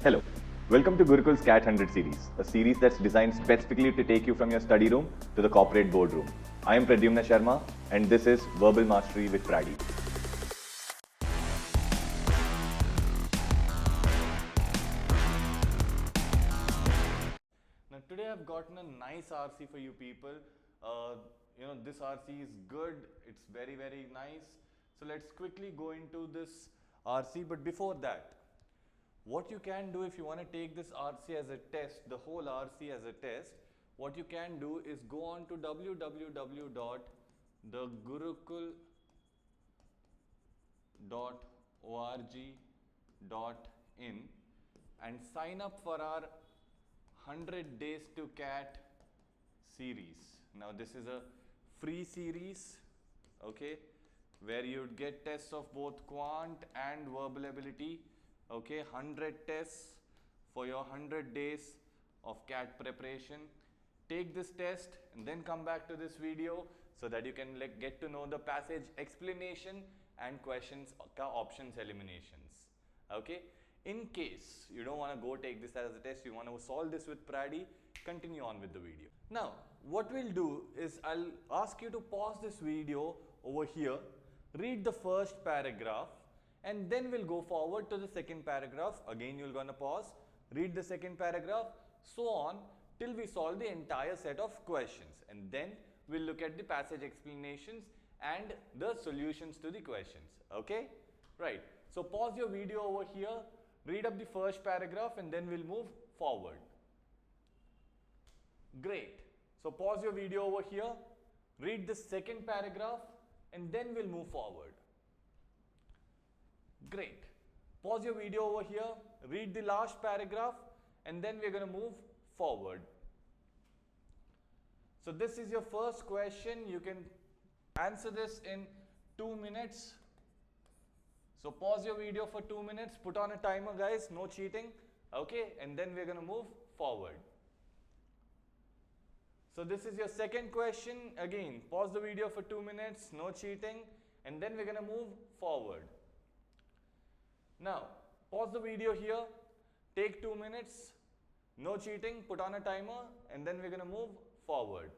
Hello. Welcome to Gurukul's Cat 100 series, a series that's designed specifically to take you from your study room to the corporate boardroom. I am Pradyumna Sharma, and this is Verbal Mastery with Pradi. Now today I've gotten a nice RC for you people. This RC is good. It's very nice. So let's quickly go into this RC. But before that, what you can do if you want to take this RC as a test, the whole RC as a test, what you can do is go on to www.thegurukul.org.in and sign up for our 100 Days to Cat series. Now this is a free series, okay, where you'd get tests of both quant and verbal ability. Okay, 100 tests for your 100 days of CAT preparation. Take this test and then come back to this video so that you can get to know the passage explanation and questions options eliminations. Okay, in case you don't want to go take this as a test, you want to solve this with Pradi, continue on with the video. Now what we'll do is I'll ask you to pause this video over here, read the first paragraph, and then we'll go forward to the second paragraph. Again, you're going to pause, read the second paragraph, so on till we solve the entire set of questions. And then we'll look at the passage explanations and the solutions to the questions. Okay? Right. So pause your video over here, read up the first paragraph, and then we'll move forward. Great. So pause your video over here, read the second paragraph, and then we'll move forward. Great. Pause your video over here, read the last paragraph, and then we're going to move forward. So this is your first question. You can answer this in 2 minutes. So pause your video for 2 minutes, put on a timer guys, no cheating. Okay, and then we're going to move forward. So this is your second question. Again, pause the video for 2 minutes, no cheating, and then we're going to move forward. Now, pause the video here, take 2 minutes, no cheating, put on a timer, and then we're going to move forward.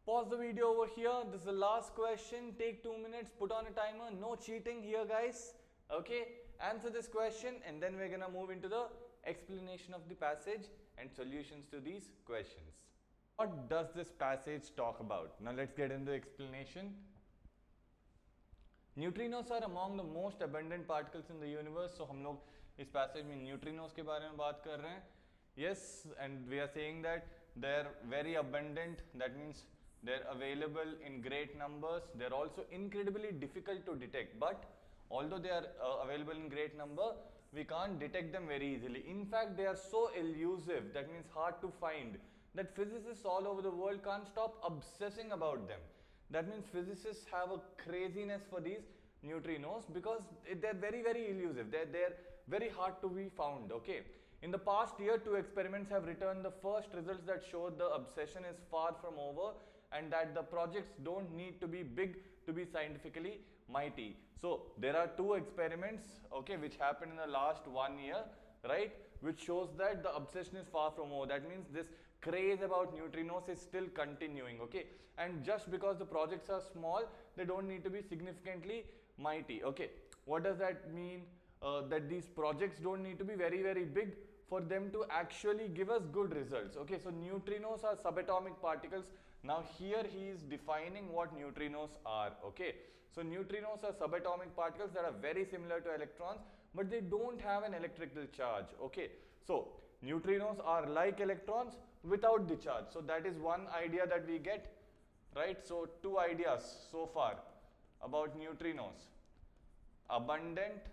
Pause the video over here, this is the last question, take 2 minutes, put on a timer, no cheating here guys, okay, answer this question, and then we're going to move into the explanation of the passage and solutions to these questions. What does this passage talk about? Now let's get into the explanation. Neutrinos are among the most abundant particles in the universe. So हम लोग इस passage में neutrinos के बारे में बात कर रहे हैं. Yes, and we are saying that they're very abundant. That means they're available in great numbers. They're also incredibly difficult to detect. But although they are available in great number, we can't detect them very easily. In fact, they are so elusive, that means hard to find, that physicists all over the world can't stop obsessing about them. That means physicists have a craziness for these neutrinos because they're very elusive. They're very hard to be found. Okay. In the past year, 2 experiments have returned the first results that show the obsession is far from over and that the projects don't need to be big to be scientifically mighty. So there are 2 experiments, okay, which happened in the last 1 year, right, which shows that the obsession is far from over. That means this craze about neutrinos is still continuing, okay, and just because the projects are small, they don't need to be significantly mighty. Okay, what does that mean? That these projects don't need to be very big for them to actually give us good results. Okay, so neutrinos are subatomic particles. Now here he is defining what neutrinos are. Okay, so neutrinos are subatomic particles that are very similar to electrons, but they don't have an electrical charge. Okay, so neutrinos are like electrons without the charge. So that is one idea that we get, right? So 2 ideas so far about neutrinos: abundant,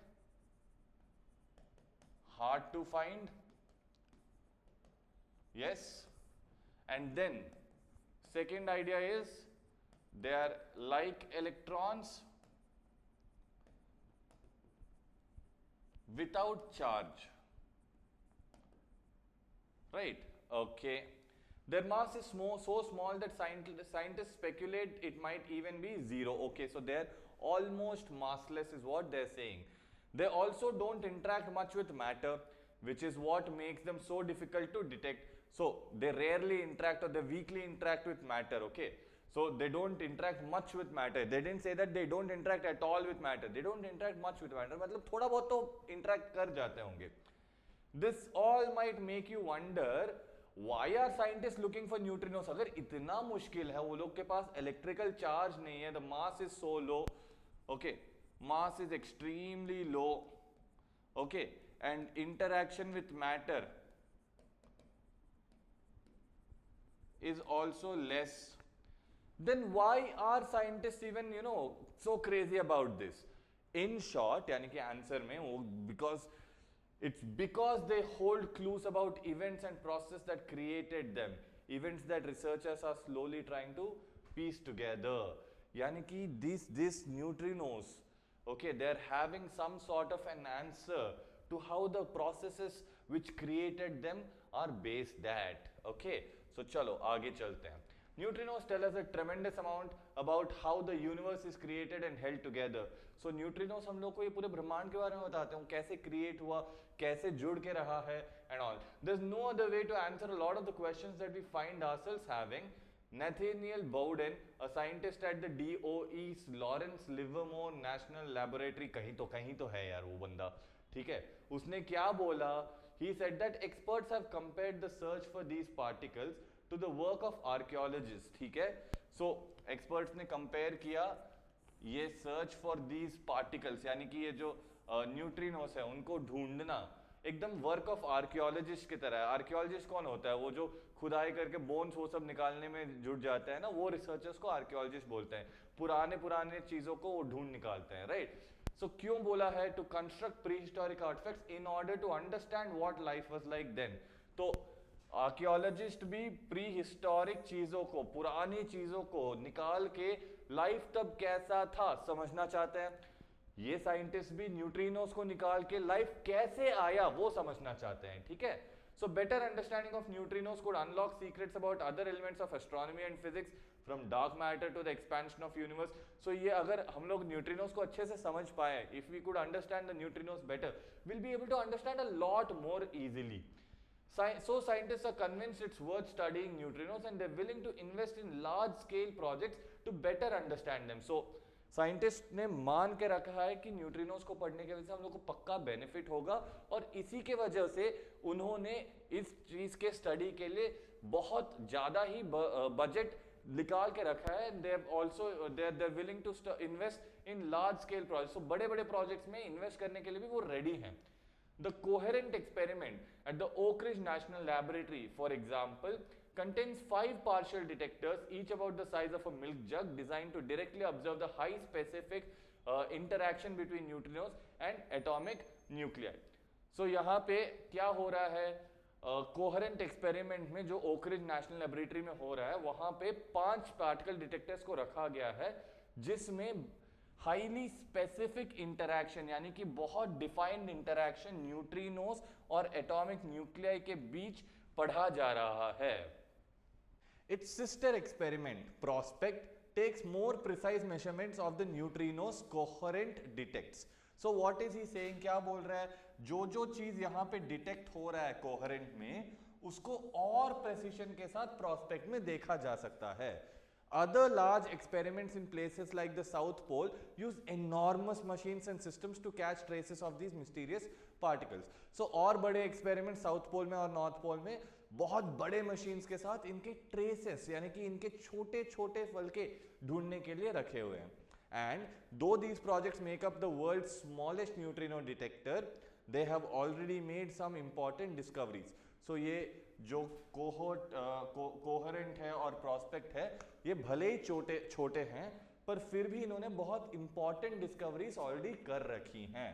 hard to find, yes, and then second idea is they are like electrons without charge, right? Okay, their mass is so small that scientists speculate it might even be 0. Okay, so they're almost massless is what they're saying. They also don't interact much with matter, which is what makes them so difficult to detect. So they rarely interact or they weakly interact with matter, okay? So they don't interact much with matter. They didn't say that they don't interact at all with matter. They don't interact much with matter. मतलब थोड़ा बहुत तो interact कर जाते होंगे. This all might make you wonder why are scientists looking for neutrinos? अगर इतना मुश्किल है, वो लोग के पास electrical charge नहीं है, the mass is so low, okay, mass is extremely low, okay, and interaction with matter is also less, then why are scientists even so crazy about this? In short, यानी कि answer में वो because they hold clues about events and process that created them, events that researchers are slowly trying to piece together. यानी कि these neutrinos, okay, they're having some sort of an answer to how the processes which created them are based at. Okay, so चलो आगे चलते हैं. Neutrinos tell us a tremendous amount about how the universe is created and held together. So neutrinos हम लोग को ये पूरे ब्रह्मांड के बारे में बताते हैं, कैसे create हुआ, कैसे जुड़ के रहा है and all. There's no other way to answer a lot of the questions that we find ourselves having. Nathaniel Bowden, a scientist at the DOE's Lawrence Livermore National Laboratory, कहीं तो है यार वो बंदा, ठीक है, उसने क्या बोला? He said that experts have compared the search for these particles to the work of archaeologists. ठीक है, so experts ने compare किया ये search for these particles, यानी कि ये जो न्यूट्रिनोस है उनको ढूंढना एकदम वर्क ऑफ आर्कियोलॉजिस्ट की तरह है. आर्कियोलॉजिस्ट कौन होता है? वो जो खुदाई करके बोन्स वो सब निकालने में जुट जाते हैं ना, वो रिसर्चर्स को आर्कियोलॉजिस्ट बोलते हैं. पुराने चीजों को वो ढूंढ निकालते हैं, राइट? सो क्यों बोला है to construct prehistoric artefacts in order to understand what life was like then. तो आर्कियोलॉजिस्ट भी प्री हिस्टोरिक चीजों को, पुरानी चीजों को निकाल के लाइफ तब कैसा था समझना चाहते हैं. ये साइंटिस्ट भी न्यूट्रिनोस को निकाल के लाइफ कैसे आया वो समझना चाहते हैं, ठीक है. So better understanding of neutrinos could unlock secrets about other elements of astronomy and physics from dark matter to the expansion of universe. So ये अगर हम लोग न्यूट्रिनोस को अच्छे से समझ पाए, if we could understand the neutrinos better, will be able to understand a lot more easily. So scientists are convinced it's worth studying neutrinos and they're willing to invest in large scale projects to better understand them. So scientist ने मान के रखा है कि neutrinos को पढ़ने की वजह से हम लोग को पक्का बेनिफिट होगा, और इसी के वजह से उन्होंने इस चीज के स्टडी के लिए बहुत ज्यादा ही बजट निकाल के रखा है. They have also they are willing to invest in large scale projects. तो बड़े बड़े प्रोजेक्ट्स में इन्वेस्ट करने के लिए भी वो रेडी हैं. The coherent experiment at the Oak Ridge National Laboratory, for example, contains 5 partial detectors, each about the size of a milk jug, designed to directly observe the high specific interaction between neutrinos and atomic nuclei. So यहाँ पे क्या हो रहा है? Coherent experiment में जो Oak Ridge national laboratory में हो रहा है, वहां पे 5 पार्टिकल डिटेक्टर्स को रखा गया है जिसमें हाईली स्पेसिफिक इंटरैक्शन यानी कि बहुत डिफाइंड इंटरैक्शन न्यूट्रिनोस और एटॉमिक न्यूक्लियाई के बीच पढ़ा जा रहा है. It's sister experiment prospect takes more precise measurements of the neutrinos coherent detects. So what is he saying? क्या बोल रहा है? जो चीज यहाँ पे डिटेक्ट हो रहा है कोहेरेंट में, उसको और प्रेसिशन के साथ प्रोस्पेक्ट में देखा जा सकता है. Other large experiments in places like the South Pole use enormous machines and systems to catch traces of these mysterious particles. So और बड़े experiments South Pole में और North Pole में बहुत बड़े machines के साथ इनके traces यानी कि इनके छोटे छोटे फलके ढूंढने के लिए रखे हुए हैं. And though these projects make up the world's smallest neutrino detector, they have already made some important discoveries. So ये जो कोहेरेंट है और प्रोस्पेक्ट है, ये भले ही छोटे हैं, पर फिर भी इन्होंने बहुत इंपॉर्टेंट डिस्कवरीज ऑलरेडी कर रखी हैं.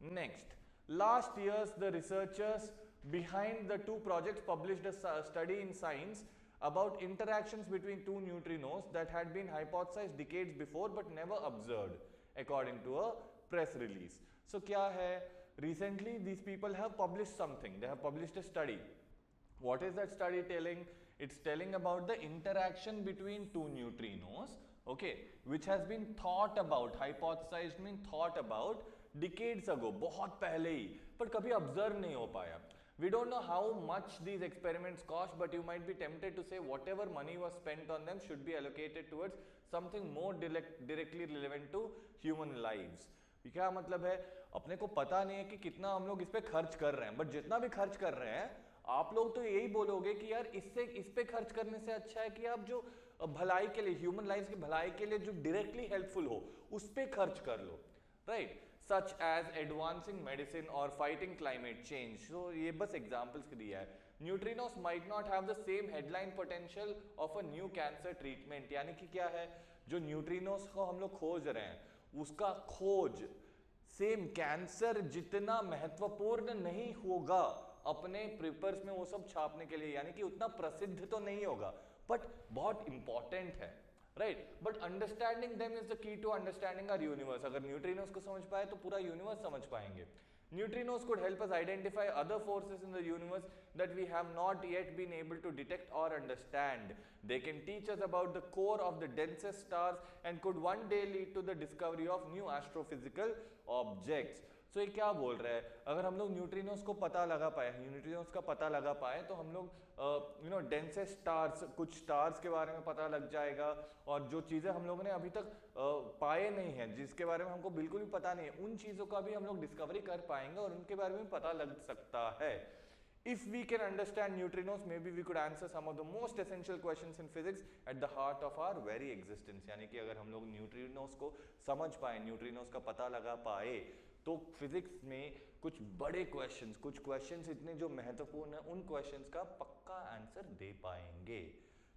Next, last years the researchers behind the 2 projects published a study in Science about interactions between 2 neutrinos that had been hypothesized decades before but never observed, according to a press release. So क्या है? Recently these people have published something. They have published a study. What is that study telling? It's telling about the interaction between 2 neutrinos, okay, which has been thought about, hypothesized means thought about decades ago, बहुत पहले ही, पर कभी observe नहीं हो पाया. We don't know how much these experiments cost, but you might be tempted to say whatever money was spent on them should be allocated towards something more directly relevant to human lives. क्या मतलब है, अपने को पता नहीं है कि कितना हम लोग इस पे खर्च कर रहे हैं, बट जितना भी खर्च कर रहे हैं आप लोग तो यही बोलोगे कि यार इससे इस पे खर्च करने से अच्छा है कि आप जो भलाई के लिए, ह्यूमन लाइफ की भलाई के लिए जो डायरेक्टली हेल्पफुल हो उस पे खर्च कर लो, right? such as advancing medicine or fighting climate change. So ये बस examples दिया है. Neutrinos might not have the same headline potential of a new cancer treatment. यानी कि क्या है, जो न्यूट्रिनोस को हम लोग खोज रहे हैं उसका खोज सेम कैंसर जितना महत्वपूर्ण नहीं होगा अपने पेपर्स में वो सब छापने के लिए, यानी कि उतना प्रसिद्ध तो नहीं होगा, बट बहुत इंपॉर्टेंट है, right? But understanding them is the key to understanding our universe. अगर न्यूट्रिनोस को समझ पाए तो पूरा यूनिवर्स समझ पाएंगे. Neutrinos could help us identify other forces in the universe that we have not yet been able to detect or understand. They can teach us about the core of the densest stars and could one day lead to the discovery of new astrophysical objects. So ये क्या बोल रहा है, अगर हम लोग neutrinos को पता लगा पाए, न्यूट्रिनोस का पता लगा पाए तो हम लोग डेंसेस्ट स्टार्स, कुछ स्टार्स के बारे में पता लग जाएगा, और जो चीज़ें हम लोगों ने अभी तक पाए नहीं हैं, जिसके बारे में हमको बिल्कुल भी पता नहीं है, उन चीज़ों का भी हम लोग डिस्कवरी कर पाएंगे और उनके बारे में पता लग सकता है. If we can understand neutrinos, maybe we could answer some of the most essential questions in physics at the heart of our very existence. यानी कि अगर हम लोग न्यूट्रिनोस को समझ पाए, न्यूट्रिनोस का पता लगा पाए, तो फिजिक्स में कुछ बड़े क्वेश्चंस, कुछ क्वेश्चंस इतने जो महत्वपूर्ण हैं, उन क्वेश्चंस का पक्का आंसर दे पाएंगे.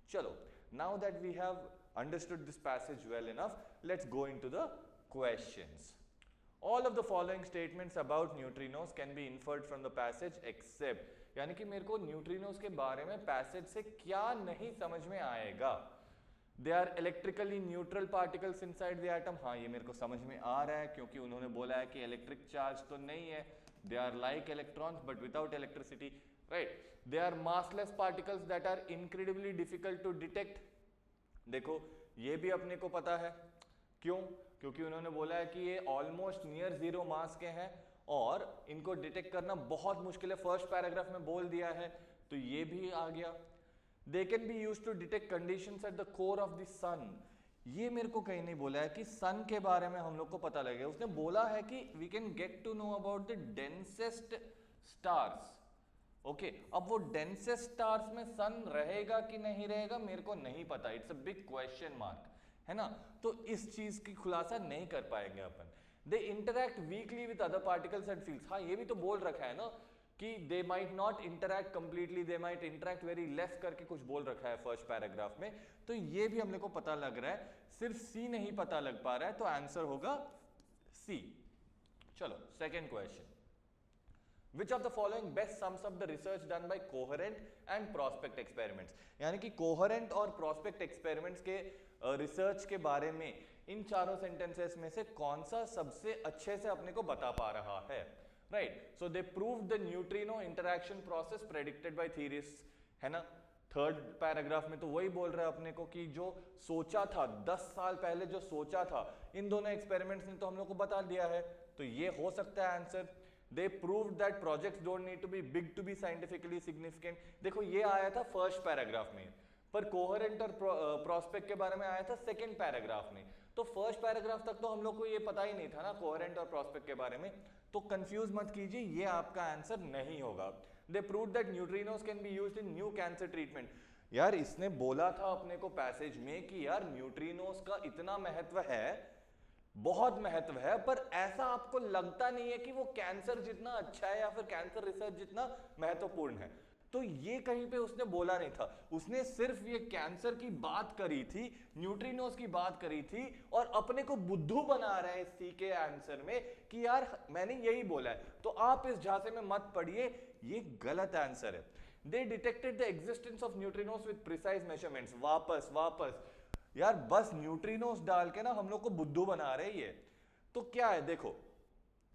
चलो, now that we have understood this passage well enough, let's go into the questions. All of the following statements about neutrinos can be inferred from the passage except, यानी कि मेरे को न्यूट्रिनोस के बारे में पैसेज से क्या नहीं समझ में आएगा. They are electrically neutral particles inside the atom. हाँ, ये मेरे को समझ में आ रहा है क्योंकि उन्होंने बोला है कि इलेक्ट्रिक चार्ज तो नहीं है. They are like electrons but without electricity, right? They are massless particles that are incredibly difficult to detect. देखो, ये भी अपने को पता है. क्यों? क्योंकि उन्होंने बोला है कि ये ऑलमोस्ट नियर जीरो मास के हैं और इनको डिटेक्ट करना बहुत मुश्किल है. फर्स्ट पैराग्राफ में बोल दिया है, तो ये भी आ गया. They can be used to detect conditions at the core of the sun. ये मेरे को कहीं नहीं बोला है कि सन के बारे में हम लोग को पता लगेगा. उसने बोला है कि we can get to know about the densest stars. Okay, अब वो डेंसेस्ट स्टार्स में सन रहेगा कि नहीं रहेगा मेरे को नहीं पता. It's a big question mark, है ना? तो इस चीज की खुलासा नहीं कर पाएंगे अपन. They interact weakly with other particles and fields. हाँ, ये भी तो बोल रखा है ना कि they might not interact completely, they might interact very less करके कुछ बोल रखा है फर्स्ट पैराग्राफ में. तो ये भी हमने को पता लग रहा है. सिर्फ सी नहीं पता लग पा रहा है, तो आंसर होगा सी. चलो, second question. Which of the following best sums up the research done by coherent and prospect experiments? यानी कि coherent और prospect experiments के रिसर्च के बारे में इन चारों सेंटेंसेस में से कौन सा सबसे अच्छे से अपने को बता पा रहा है, right? So they proved the neutrino interaction process predicted by theorists, है ना? थर्ड पैराग्राफ में तो वही बोल रहा है अपने को कि जो सोचा था 10 साल पहले, जो सोचा था, इन दोनों एक्सपेरिमेंट्स ने तो हम लोग को बता दिया है. तो ये हो सकता है answer. They proved that projects don't need to be big to be scientifically significant. देखो, ये आया था फर्स्ट पैराग्राफ में, पर कोहेरेंट और प्रोस्पेक्ट के बारे में आया था सेकंड पैराग्राफ में. तो फर्स्ट पैराग्राफ तक तो हम लोग को ये पता ही नहीं था ना कोहेरेंट और प्रोस्पेक्ट के बारे में. तो कंफ्यूज मत कीजिए, ये आपका आंसर नहीं होगा. They proved that neutrinos can be used in new cancer treatment. यार, इसने बोला था अपने को पैसेज में कि यार न्यूट्रिनोस का इतना महत्व है, बहुत महत्व है, पर ऐसा आपको लगता नहीं है कि वो कैंसर जितना अच्छा है या फिर कैंसर रिसर्च जितना महत्वपूर्ण है. तो ये कहीं पे उसने बोला नहीं था. उसने सिर्फ ये कैंसर की बात करी थी, न्यूट्रिनोस की बात करी थी, और अपने को बुद्धू बना रहे हैं सी के आंसर में कि यार मैंने यही बोला है. तो आप इस झांसे में मत पड़िए, ये गलत आंसर है. They detected the existence of neutrinos with precise measurements. वापस यार, बस न्यूट्रिनोस डाल के ना हम लोग को बुद्धू बना रहे हैं. तो क्या है, देखो,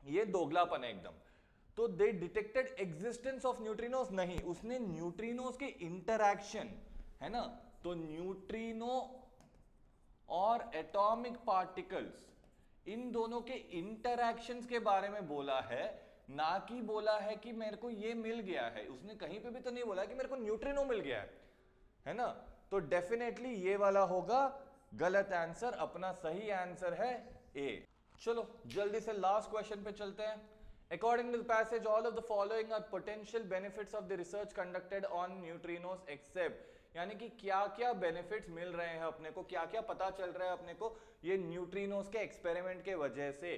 ये दोगलापन है एकदम. तो दे डिटेक्टेड एग्जिस्टेंस ऑफ न्यूट्रिनोस नहीं, उसने न्यूट्रिनोस के इंटरैक्शन, है ना? तो न्यूट्रिनो और एटॉमिक पार्टिकल्स इन दोनों के इंटरैक्शंस के बारे में बोला है, ना कि बोला है कि मेरे को ये मिल गया है। उसने कहीं पे भी तो नहीं बोला कि मेरे को न्यूट्रिनो मिल गया है ना। तो डेफिनेटली ये वाला होगा गलत आंसर, अपना सही आंसर है ए। चलो जल्दी से लास्ट क्वेश्चन पे चलते हैं। According to the passage, all of the following are potential benefits of the research conducted on neutrinos except, यानी कि क्या क्या बेनिफिट्स मिल रहे हैं अपने को, क्या क्या पता चल रहा है अपने को ये न्यूट्रिनोस के एक्सपेरिमेंट के वजह से।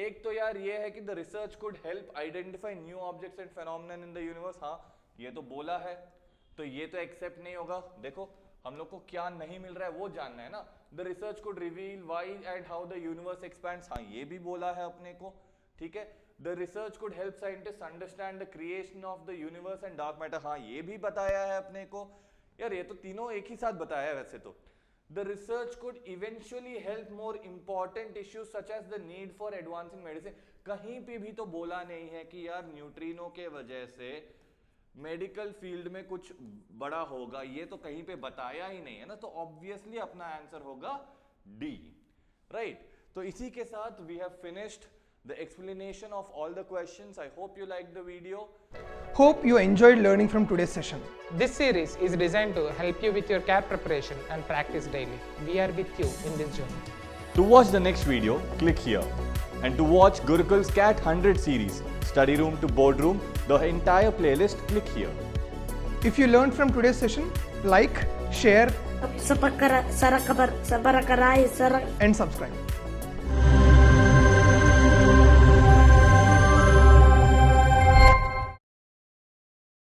एक तो यार ये है कि the research could help identify new objects and phenomenon in the universe. हाँ ये तो बोला है, तो ये तो एक्सेप्ट नहीं होगा। देखो हम लोग को क्या नहीं मिल रहा है वो जानना है ना। The research could reveal why and how the universe expands, हाँ ये भी बोला है अपने को, ठीक है। The research could help scientist understand the creation of the universe and dark matter, हाँ ये भी बताया है अपने को। यार ये तो तीनों एक ही साथ बताया है वैसे तो। The research could eventually help more important issues such as the need for advancing medicine, कहीं पे भी तो बोला नहीं है कि यार न्यूट्रिनो के वजह से मेडिकल फील्ड में कुछ बड़ा होगा, ये तो कहीं पे बताया ही नहीं है ना। तो ऑब्वियसली अपना आंसर होगा डी, राइट। तो इसी के साथ we have finished the explanation of all the questions. I hope you liked the video. Hope you enjoyed learning from today's session. This series is designed to help you with your CAT preparation and practice daily. We are with you in this journey. To watch the next video, click here. And to watch Gurukul's CAT 100 series, study room to boardroom, the entire playlist, click here. If you learned from today's session, like, share, subscribe. and subscribe.